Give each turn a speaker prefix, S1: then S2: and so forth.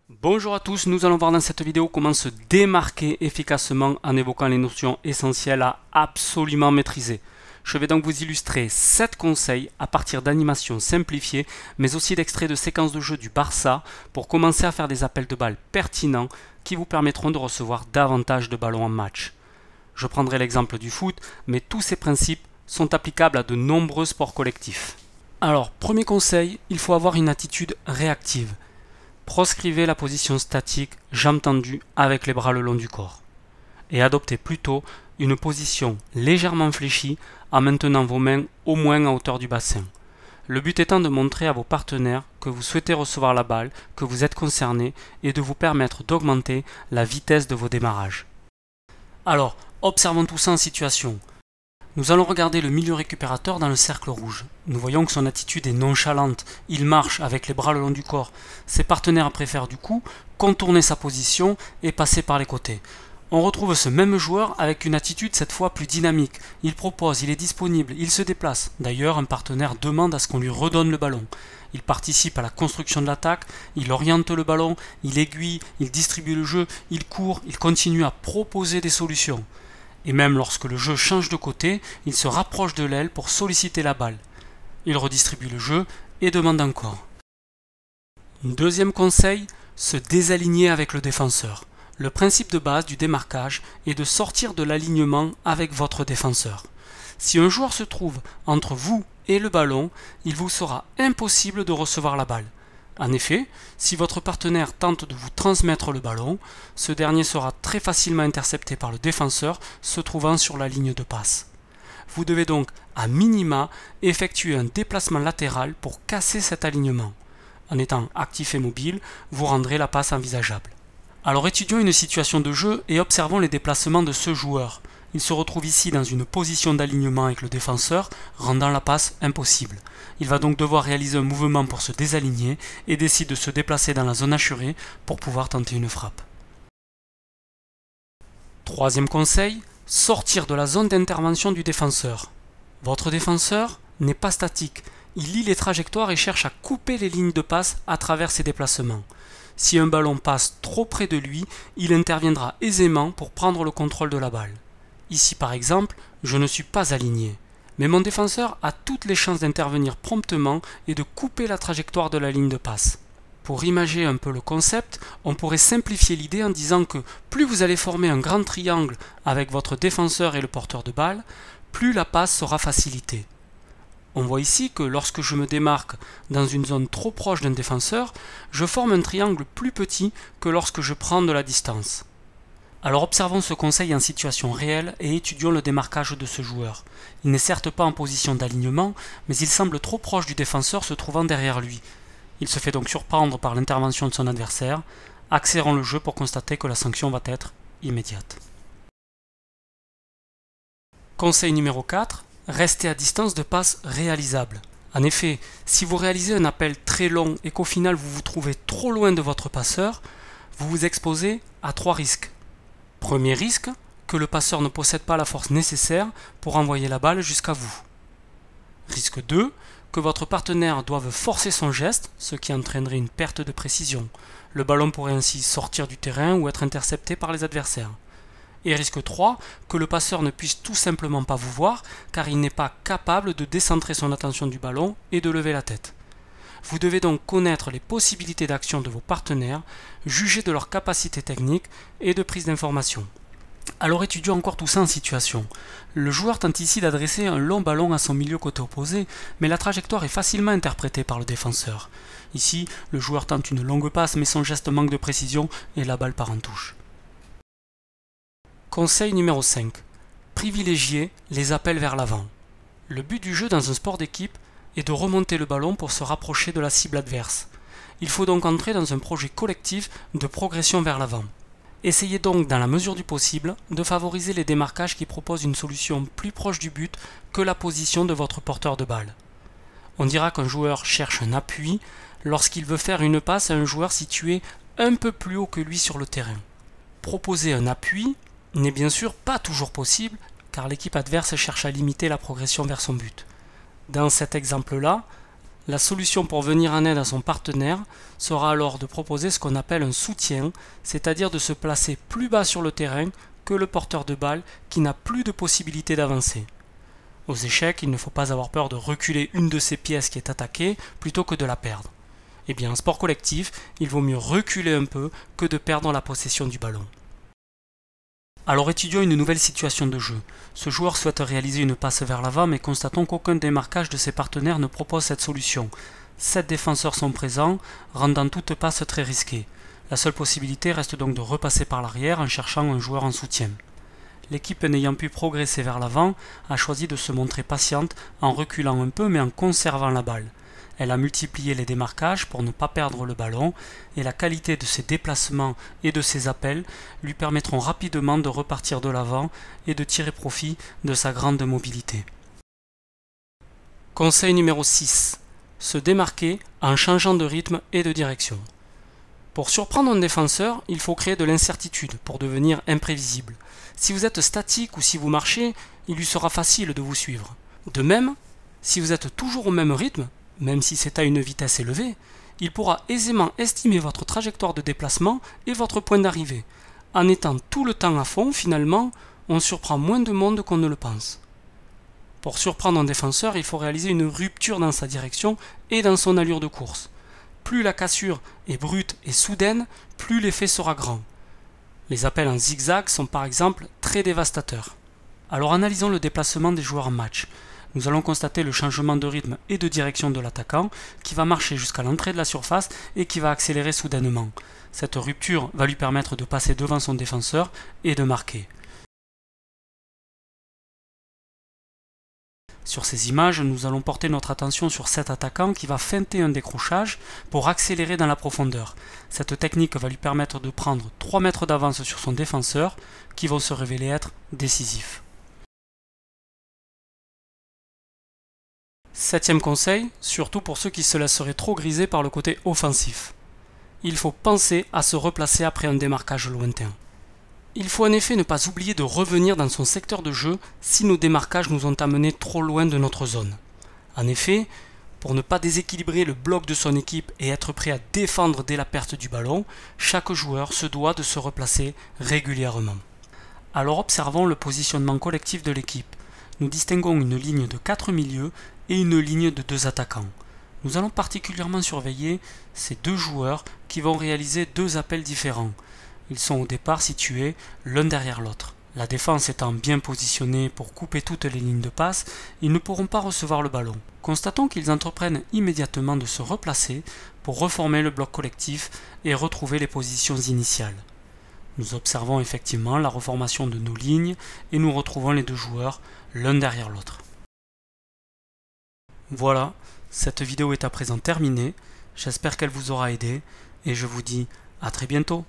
S1: Bonjour à tous, nous allons voir dans cette vidéo comment se démarquer efficacement en évoquant les notions essentielles à absolument maîtriser. Je vais donc vous illustrer 7 conseils à partir d'animations simplifiées, mais aussi d'extraits de séquences de jeu du Barça pour commencer à faire des appels de balles pertinents qui vous permettront de recevoir davantage de ballons en match. Je prendrai l'exemple du foot, mais tous ces principes sont applicables à de nombreux sports collectifs. Alors, premier conseil, il faut avoir une attitude réactive. Proscrivez la position statique, jambes tendues avec les bras le long du corps. Et adoptez plutôt une position légèrement fléchie en maintenant vos mains au moins à hauteur du bassin. Le but étant de montrer à vos partenaires que vous souhaitez recevoir la balle, que vous êtes concerné et de vous permettre d'augmenter la vitesse de vos démarrages. Alors, observons tout ça en situation. Nous allons regarder le milieu récupérateur dans le cercle rouge. Nous voyons que son attitude est nonchalante, il marche avec les bras le long du corps. Ses partenaires préfèrent du coup contourner sa position et passer par les côtés. On retrouve ce même joueur avec une attitude cette fois plus dynamique. Il propose, il est disponible, il se déplace. D'ailleurs, un partenaire demande à ce qu'on lui redonne le ballon. Il participe à la construction de l'attaque, il oriente le ballon, il aiguille, il distribue le jeu, il court, il continue à proposer des solutions. Et même lorsque le jeu change de côté, il se rapproche de l'aile pour solliciter la balle. Il redistribue le jeu et demande encore. Deuxième conseil, se désaligner avec le défenseur. Le principe de base du démarquage est de sortir de l'alignement avec votre défenseur. Si un joueur se trouve entre vous et le ballon, il vous sera impossible de recevoir la balle. En effet, si votre partenaire tente de vous transmettre le ballon, ce dernier sera très facilement intercepté par le défenseur se trouvant sur la ligne de passe. Vous devez donc, à minima, effectuer un déplacement latéral pour casser cet alignement. En étant actif et mobile, vous rendrez la passe envisageable. Alors étudions une situation de jeu et observons les déplacements de ce joueur. Il se retrouve ici dans une position d'alignement avec le défenseur, rendant la passe impossible. Il va donc devoir réaliser un mouvement pour se désaligner et décide de se déplacer dans la zone assurée pour pouvoir tenter une frappe. Troisième conseil, sortir de la zone d'intervention du défenseur. Votre défenseur n'est pas statique, il lit les trajectoires et cherche à couper les lignes de passe à travers ses déplacements. Si un ballon passe trop près de lui, il interviendra aisément pour prendre le contrôle de la balle. Ici par exemple, je ne suis pas aligné, mais mon défenseur a toutes les chances d'intervenir promptement et de couper la trajectoire de la ligne de passe. Pour imager un peu le concept, on pourrait simplifier l'idée en disant que plus vous allez former un grand triangle avec votre défenseur et le porteur de balle, plus la passe sera facilitée. On voit ici que lorsque je me démarque dans une zone trop proche d'un défenseur, je forme un triangle plus petit que lorsque je prends de la distance. Alors observons ce conseil en situation réelle et étudions le démarquage de ce joueur. Il n'est certes pas en position d'alignement, mais il semble trop proche du défenseur se trouvant derrière lui. Il se fait donc surprendre par l'intervention de son adversaire. Accélérons le jeu pour constater que la sanction va être immédiate. Conseil numéro 4. Restez à distance de passe réalisable. En effet, si vous réalisez un appel très long et qu'au final vous vous trouvez trop loin de votre passeur, vous vous exposez à 3 risques. Premier risque, que le passeur ne possède pas la force nécessaire pour envoyer la balle jusqu'à vous. Risque 2, que votre partenaire doive forcer son geste, ce qui entraînerait une perte de précision. Le ballon pourrait ainsi sortir du terrain ou être intercepté par les adversaires. Et risque 3, que le passeur ne puisse tout simplement pas vous voir car il n'est pas capable de décentrer son attention du ballon et de lever la tête. Vous devez donc connaître les possibilités d'action de vos partenaires, juger de leur capacité technique et de prise d'information. Alors étudions encore tout ça en situation. Le joueur tente ici d'adresser un long ballon à son milieu côté opposé, mais la trajectoire est facilement interprétée par le défenseur. Ici, le joueur tente une longue passe, mais son geste manque de précision et la balle part en touche. Conseil numéro 5. Privilégiez les appels vers l'avant. Le but du jeu dans un sport d'équipe est de remonter le ballon pour se rapprocher de la cible adverse. Il faut donc entrer dans un projet collectif de progression vers l'avant. Essayez donc, dans la mesure du possible, de favoriser les démarquages qui proposent une solution plus proche du but que la position de votre porteur de balle. On dira qu'un joueur cherche un appui lorsqu'il veut faire une passe à un joueur situé un peu plus haut que lui sur le terrain. Proposer un appui n'est bien sûr pas toujours possible car l'équipe adverse cherche à limiter la progression vers son but. Dans cet exemple-là, La solution pour venir en aide à son partenaire sera alors de proposer ce qu'on appelle un soutien, c'est-à-dire de se placer plus bas sur le terrain que le porteur de balle qui n'a plus de possibilité d'avancer. Aux échecs, il ne faut pas avoir peur de reculer une de ses pièces qui est attaquée plutôt que de la perdre. Eh bien, en sport collectif, il vaut mieux reculer un peu que de perdre la possession du ballon. Alors étudions une nouvelle situation de jeu. Ce joueur souhaite réaliser une passe vers l'avant, mais constatons qu'aucun démarquage de ses partenaires ne propose cette solution. 7 défenseurs sont présents, rendant toute passe très risquée. La seule possibilité reste donc de repasser par l'arrière en cherchant un joueur en soutien. L'équipe n'ayant pu progresser vers l'avant a choisi de se montrer patiente en reculant un peu mais en conservant la balle. Elle a multiplié les démarquages pour ne pas perdre le ballon et la qualité de ses déplacements et de ses appels lui permettront rapidement de repartir de l'avant et de tirer profit de sa grande mobilité. Conseil numéro 6. Se démarquer en changeant de rythme et de direction. Pour surprendre un défenseur, il faut créer de l'incertitude pour devenir imprévisible. Si vous êtes statique ou si vous marchez, il lui sera facile de vous suivre. De même, si vous êtes toujours au même rythme, même si c'est à une vitesse élevée, il pourra aisément estimer votre trajectoire de déplacement et votre point d'arrivée. En étant tout le temps à fond, finalement, on surprend moins de monde qu'on ne le pense. Pour surprendre un défenseur, il faut réaliser une rupture dans sa direction et dans son allure de course. Plus la cassure est brute et soudaine, plus l'effet sera grand. Les appels en zigzag sont par exemple très dévastateurs. Alors analysons le déplacement des joueurs en match. Nous allons constater le changement de rythme et de direction de l'attaquant qui va marcher jusqu'à l'entrée de la surface et qui va accélérer soudainement. Cette rupture va lui permettre de passer devant son défenseur et de marquer. Sur ces images, nous allons porter notre attention sur cet attaquant qui va feinter un décrochage pour accélérer dans la profondeur. Cette technique va lui permettre de prendre 3 mètres d'avance sur son défenseur qui vont se révéler être décisifs. 7e conseil, surtout pour ceux qui se laisseraient trop griser par le côté offensif. Il faut penser à se replacer après un démarquage lointain. Il faut en effet ne pas oublier de revenir dans son secteur de jeu si nos démarquages nous ont amenés trop loin de notre zone. En effet, pour ne pas déséquilibrer le bloc de son équipe et être prêt à défendre dès la perte du ballon, chaque joueur se doit de se replacer régulièrement. Alors observons le positionnement collectif de l'équipe. Nous distinguons une ligne de 4 milieux et une ligne de 2 attaquants. Nous allons particulièrement surveiller ces 2 joueurs qui vont réaliser 2 appels différents. Ils sont au départ situés l'un derrière l'autre. La défense étant bien positionnée pour couper toutes les lignes de passe, ils ne pourront pas recevoir le ballon. Constatons qu'ils entreprennent immédiatement de se replacer pour reformer le bloc collectif et retrouver les positions initiales. Nous observons effectivement la reformation de nos lignes et nous retrouvons les 2 joueurs l'un derrière l'autre. Voilà, cette vidéo est à présent terminée. J'espère qu'elle vous aura aidé et je vous dis à très bientôt.